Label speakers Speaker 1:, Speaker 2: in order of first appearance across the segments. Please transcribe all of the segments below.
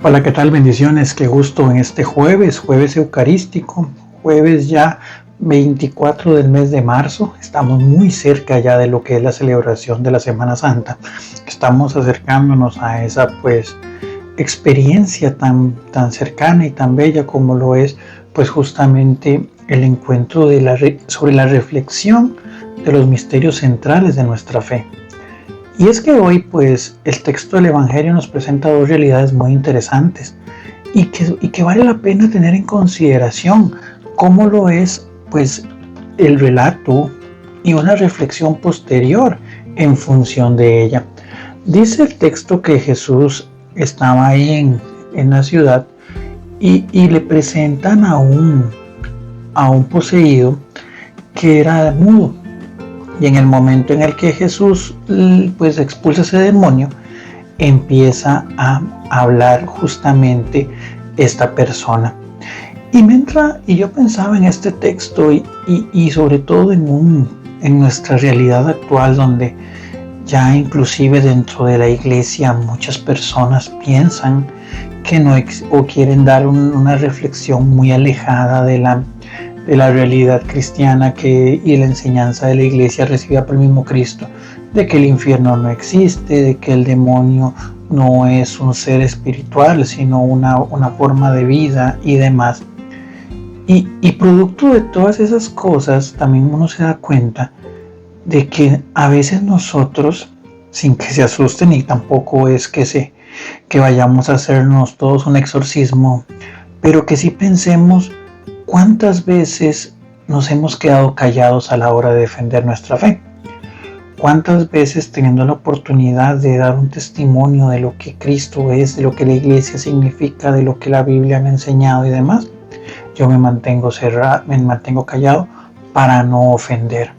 Speaker 1: Hola, ¿qué tal? Bendiciones, qué gusto en este jueves eucarístico, jueves ya 24 del mes de marzo. Estamos muy cerca ya de lo que es la celebración de la Semana Santa. Estamos acercándonos a esa experiencia tan cercana y tan bella como lo es justamente el encuentro sobre la reflexión de los misterios centrales de nuestra fe. Y es que hoy el texto del Evangelio nos presenta dos realidades muy interesantes y que vale la pena tener en consideración, cómo lo es el relato y una reflexión posterior en función de ella. Dice el texto que Jesús estaba ahí en la ciudad y le presentan a un poseído que era mudo. Y en el momento en el que Jesús expulsa ese demonio, empieza a hablar justamente esta persona. Y yo pensaba en este texto y sobre todo en nuestra realidad actual, donde ya inclusive dentro de la iglesia muchas personas piensan que no o quieren dar una reflexión muy alejada de la realidad cristiana y la enseñanza de la iglesia recibida por el mismo Cristo, de que el infierno no existe, de que el demonio no es un ser espiritual, sino una forma de vida y demás. Y producto de todas esas cosas, también uno se da cuenta de que a veces nosotros, sin que se asusten, y tampoco es que vayamos a hacernos todos un exorcismo, pero que sí pensemos ¿cuántas veces nos hemos quedado callados a la hora de defender nuestra fe? ¿Cuántas veces, teniendo la oportunidad de dar un testimonio de lo que Cristo es, de lo que la iglesia significa, de lo que la Biblia me ha enseñado y demás, yo me mantengo callado para no ofender?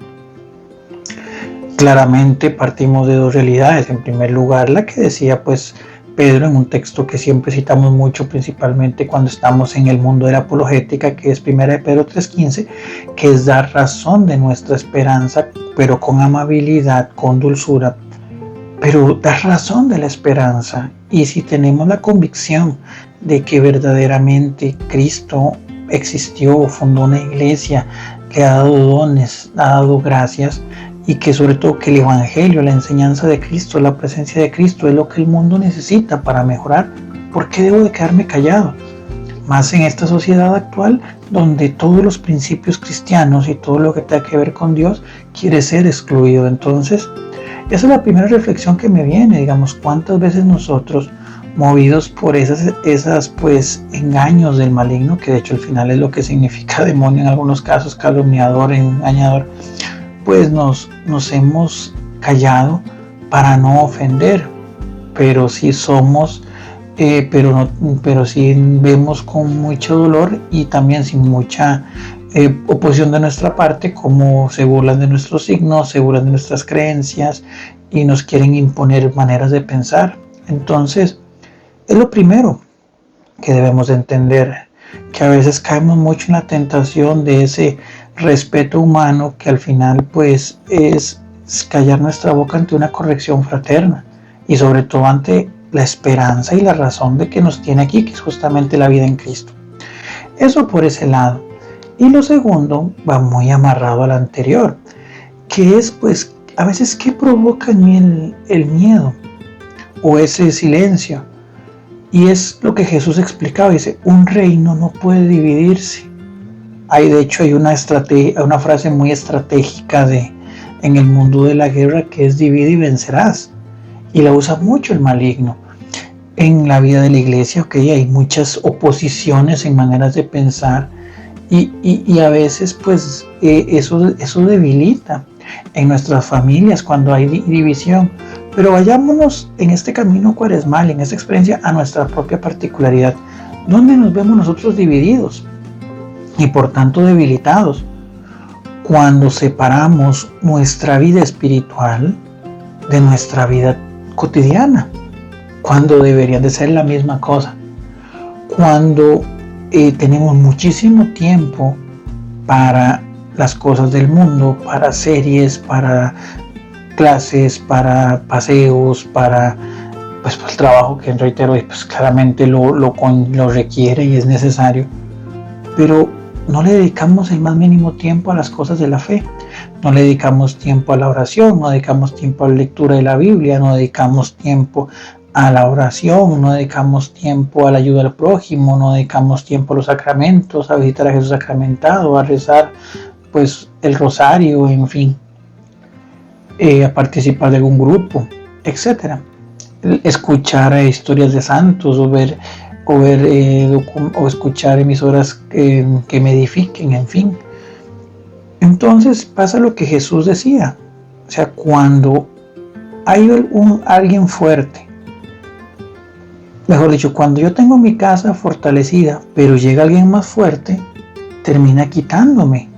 Speaker 1: Claramente partimos de dos realidades. En primer lugar, la que decía Pedro en un texto que siempre citamos mucho, principalmente cuando estamos en el mundo de la apologética, que es 1 Pedro 3:15, que es dar razón de nuestra esperanza, pero con amabilidad, con dulzura, pero dar razón de la esperanza. Y si tenemos la convicción de que verdaderamente Cristo existió, fundó una iglesia, que ha dado dones, ha dado gracias, y que sobre todo que el Evangelio, la enseñanza de Cristo, la presencia de Cristo es lo que el mundo necesita para mejorar, ¿por qué debo de quedarme callado? Más en esta sociedad actual donde todos los principios cristianos y todo lo que tenga que ver con Dios quiere ser excluido. Entonces, esa es la primera reflexión que me viene, digamos, cuántas veces nosotros, movidos por esas engaños del maligno, que de hecho al final es lo que significa demonio en algunos casos, calumniador, engañador, nos hemos callado para no ofender, pero sí somos, pero sí vemos con mucho dolor y también sin mucha oposición de nuestra parte, como se burlan de nuestros signos, se burlan de nuestras creencias y nos quieren imponer maneras de pensar. Entonces, es lo primero que debemos de entender, que a veces caemos mucho en la tentación de ese respeto humano que al final es callar nuestra boca ante una corrección fraterna y sobre todo ante la esperanza y la razón de que nos tiene aquí, que es justamente la vida en Cristo. Eso por ese lado. Y lo segundo va muy amarrado al anterior, que es a veces qué provoca en mí el miedo o ese silencio. Y es lo que Jesús explicaba, dice, un reino no puede dividirse. De hecho hay una frase muy estratégica en el mundo de la guerra, que es divide y vencerás, y la usa mucho el maligno. En la vida de la iglesia, hay muchas oposiciones en maneras de pensar y a veces eso debilita en nuestras familias cuando hay división. Pero vayámonos en este camino cuaresmal, en esta experiencia, a nuestra propia particularidad. ¿Dónde nos vemos nosotros divididos y por tanto debilitados? Cuando separamos nuestra vida espiritual de nuestra vida cotidiana, cuando deberían de ser la misma cosa, cuando tenemos muchísimo tiempo para las cosas del mundo, para series, para clases, para paseos, para pues por el trabajo que reitero, pues claramente lo requiere y es necesario, pero no le dedicamos el más mínimo tiempo a las cosas de la fe. No le dedicamos tiempo a la oración, no dedicamos tiempo a la lectura de la Biblia, no dedicamos tiempo a la oración, no dedicamos tiempo a la ayuda al prójimo, no dedicamos tiempo a los sacramentos, a visitar a Jesús sacramentado, a rezar pues el rosario, en fin, a participar de algún grupo, etcétera. Escuchar historias de santos o escuchar emisoras que me edifiquen, en fin. Entonces pasa lo que Jesús decía, o sea, cuando hay alguien fuerte, mejor dicho, cuando yo tengo mi casa fortalecida, pero llega alguien más fuerte, termina quitándome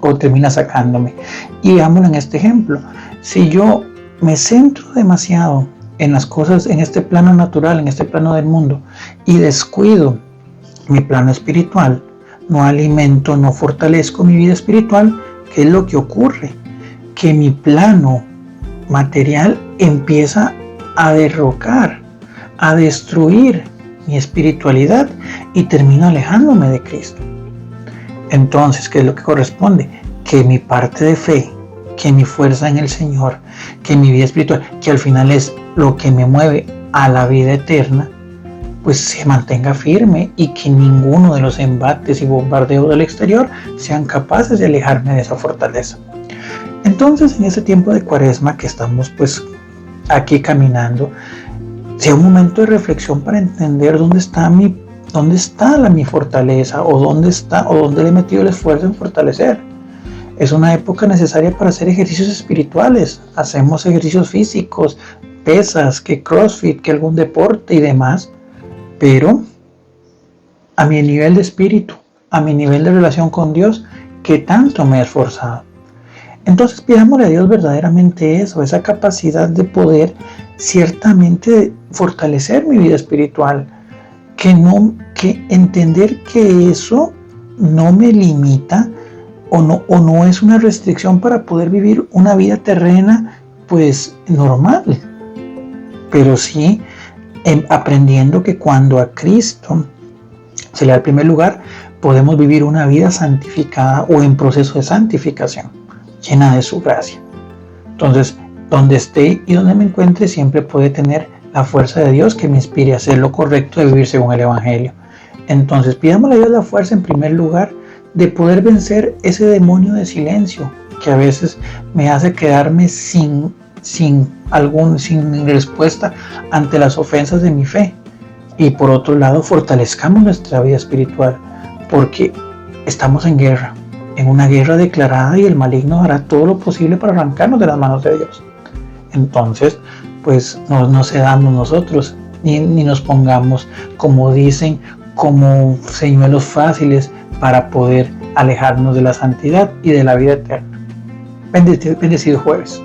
Speaker 1: o termina sacándome. Y veámoslo en este ejemplo. Si yo me centro demasiado en las cosas, en este plano natural, en este plano del mundo, y descuido mi plano espiritual, no alimento, no fortalezco mi vida espiritual, ¿qué es lo que ocurre? Que mi plano material empieza a derrocar, a destruir mi espiritualidad y termino alejándome de Cristo. Entonces, ¿qué es lo que corresponde? Que mi parte de fe, que mi fuerza en el Señor, que mi vida espiritual, que al final es lo que me mueve a la vida eterna, pues se mantenga firme y que ninguno de los embates y bombardeos del exterior sean capaces de alejarme de esa fortaleza. Entonces, en ese tiempo de Cuaresma que estamos pues aquí caminando, sea un momento de reflexión para entender dónde está mi fortaleza o dónde le he metido el esfuerzo en fortalecer. Es una época necesaria para hacer ejercicios espirituales. Hacemos ejercicios físicos, pesas, que CrossFit, que algún deporte y demás. Pero a mi nivel de espíritu, a mi nivel de relación con Dios, ¿qué tanto me he esforzado? Entonces pidámosle a Dios verdaderamente eso, esa capacidad de poder ciertamente fortalecer mi vida espiritual, que entender que eso no me limita o no es una restricción para poder vivir una vida terrena pues normal, pero sí aprendiendo que cuando a Cristo se le da el primer lugar, podemos vivir una vida santificada o en proceso de santificación, llena de su gracia. Entonces, donde esté y donde me encuentre, siempre puede tener la fuerza de Dios que me inspire a hacer lo correcto de vivir según el Evangelio. Entonces, pidámosle a Dios la fuerza en primer lugar de poder vencer ese demonio de silencio que a veces me hace quedarme sin respuesta ante las ofensas de mi fe. Y por otro lado, fortalezcamos nuestra vida espiritual, porque estamos en guerra, en una guerra declarada, y el maligno hará todo lo posible para arrancarnos de las manos de Dios. Entonces, pues no cedamos nosotros, ni nos pongamos, como dicen, como señuelos fáciles para poder alejarnos de la santidad y de la vida eterna. Bendecido jueves.